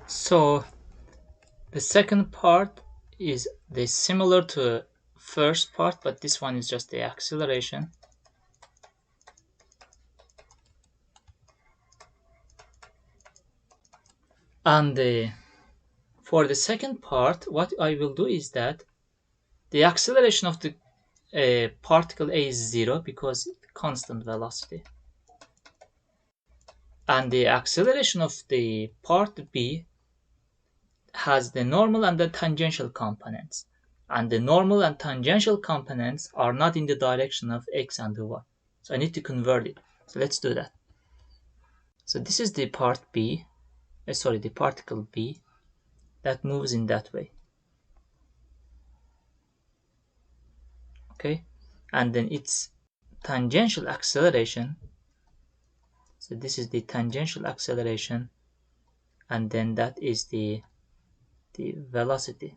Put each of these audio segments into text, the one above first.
So the second part is similar to first part, but this one is just the acceleration. And for the second part, what I will do is that the acceleration of the particle A is 0 because it's constant velocity. And the acceleration of the part B has the normal and the tangential components. And the normal and tangential components are not in the direction of x and y. So I need to convert it. So let's do that. So this is the part B, the particle B that moves in that way. Okay, and then its tangential acceleration. So this is the tangential acceleration, and then that is the velocity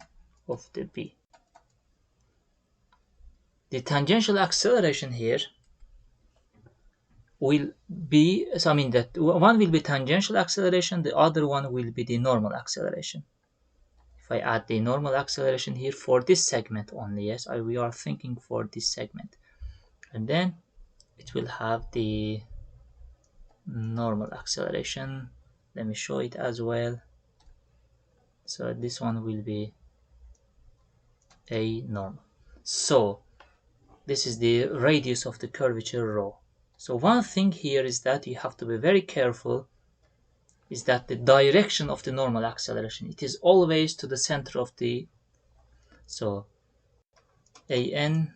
of the B. The tangential acceleration here will be, so I mean that one will be tangential acceleration, the other one will be the normal acceleration. If I add the normal acceleration here for this segment only, yes, we are thinking for this segment, and then it will have the normal acceleration. Let me show it as well. So this one will be a normal. So this is the radius of the curvature rho. So one thing here is that you have to be very careful is that the direction of the normal acceleration, it is always to the center of the, so an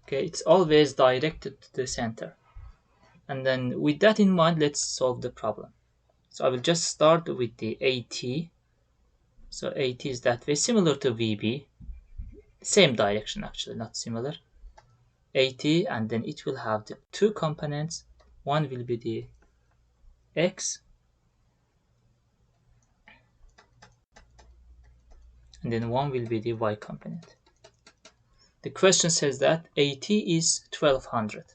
okay, it's always directed to the center. And then with that in mind, let's solve the problem. So I will just start with the AT. So AT is that way, similar to VB, same direction actually, not similar. AT, and then it will have the two components. One will be the X, and then one will be the Y component. The question says that AT is 1200.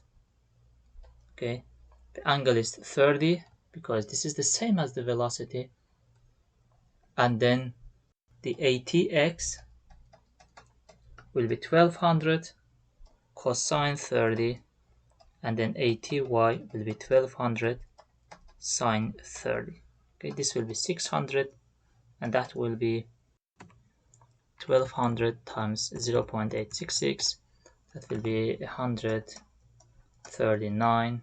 Okay, the angle is 30 because this is the same as the velocity, and then the ATX will be 1200 cosine 30, and then ATY will be 1200 sine 30. Okay, this will be 600, and that will be 1200 times 0.866. That will be 139.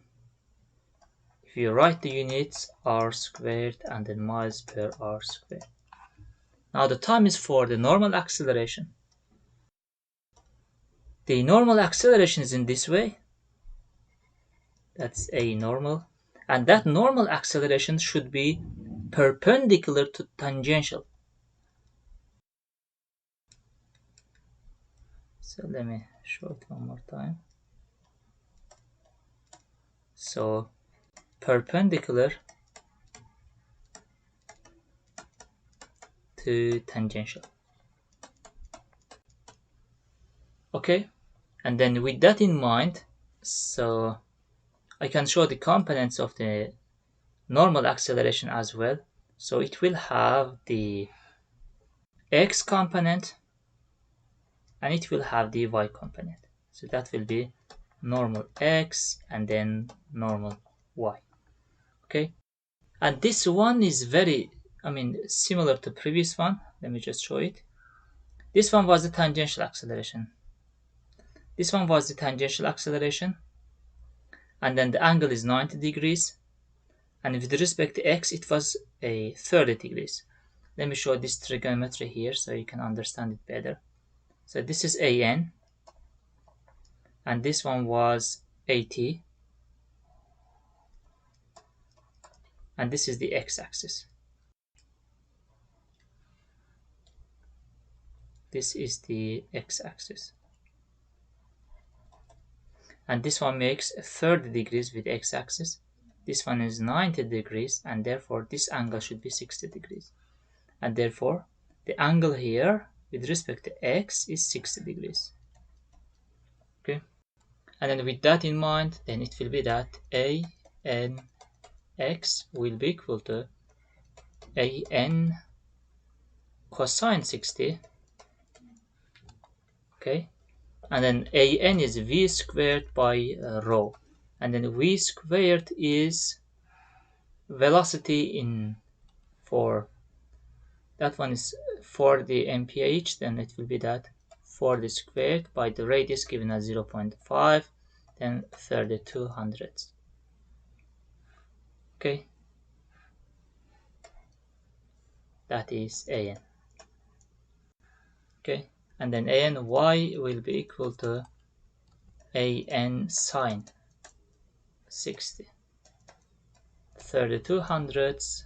If you write the units, r squared and then miles per r squared. Now the time is for the normal acceleration. The normal acceleration is in this way. That's a normal. And that normal acceleration should be perpendicular to tangential. So let me show it one more time. So perpendicular to tangential. Okay, and then with that in mind, so I can show the components of the normal acceleration as well. So it will have the x component and it will have the y component. So that will be normal x and then normal y. Okay, and this one is very, similar to previous one. Let me just show it. This one was the tangential acceleration. This one was the tangential acceleration, and then the angle is 90 degrees, and with respect to x it was a 30 degrees. Let me show this trigonometry here so you can understand it better. So this is an, and this one was at, and this is the x-axis. This is the x-axis, and this one makes 30 degrees with x-axis. This one is 90 degrees, and therefore this angle should be 60 degrees, and therefore the angle here with respect to x is 60 degrees. Okay, and then with that in mind, then it will be that a n x will be equal to a n cosine 60. Okay, and then a n is v squared by rho, and then v squared is velocity in for that one is 40 mph, then it will be that 40 squared by the radius given as 0.5, then 32 hundredths. Okay, that is an. Okay, and then an y will be equal to an sine 60. 32 hundredths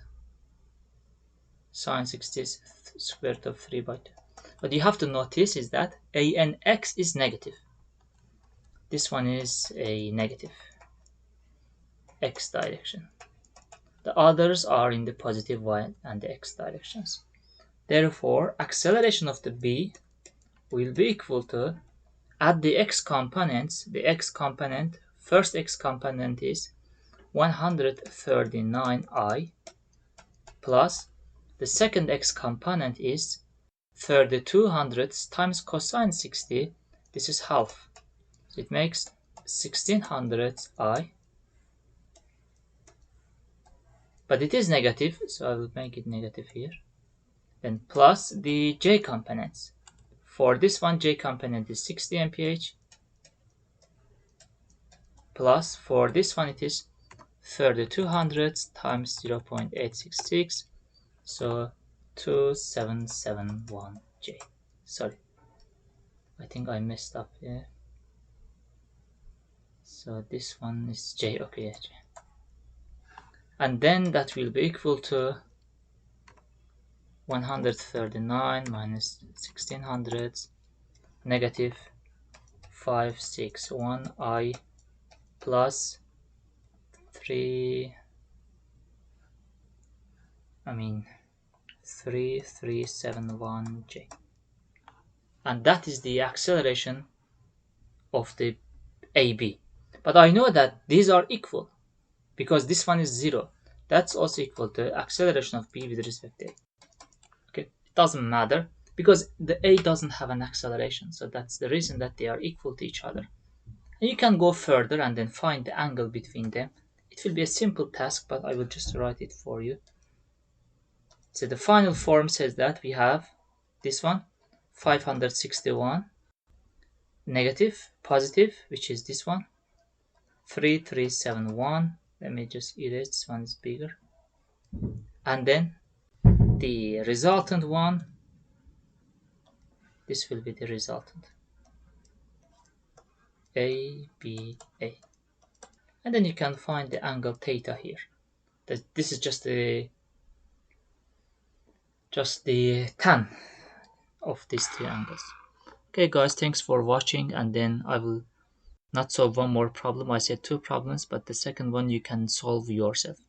sine 60 is square root of 3 by 2. What you have to notice is that anx is negative. This one is a negative x direction. The others are in the positive y and the x directions. Therefore, acceleration of the b will be equal to, at the x components, the x component, first x component is 139i plus the second x component is 32 hundredths times cosine 60. This is half. So it makes 16 hundredths I. But it is negative, so I will make it negative here. Then plus the j components. For this one, j component is 60 mph. Plus for this one, it is 32 hundredths times 0.866. So 2771j. Sorry, I think I messed up here. So this one is j. Okay, yeah, j. And then that will be equal to 139 minus 16 hundredths negative 561i plus 3371j. And that is the acceleration of the AB. But I know that these are equal because this one is 0. That's also equal to acceleration of B with respect to A. Okay, it doesn't matter because the A doesn't have an acceleration, so that's the reason that they are equal to each other. And you can go further and then find the angle between them. It will be a simple task, but I will just write it for you. So the final form says that we have this one 561 negative positive, which is this one 3371. Let me just erase, this one is bigger. And then the resultant one, this will be the resultant ABA. And then you can find the angle theta here. This is just the tan of these two angles. Okay guys, thanks for watching, and then I will not solve one more problem. I said two problems, but the second one you can solve yourself.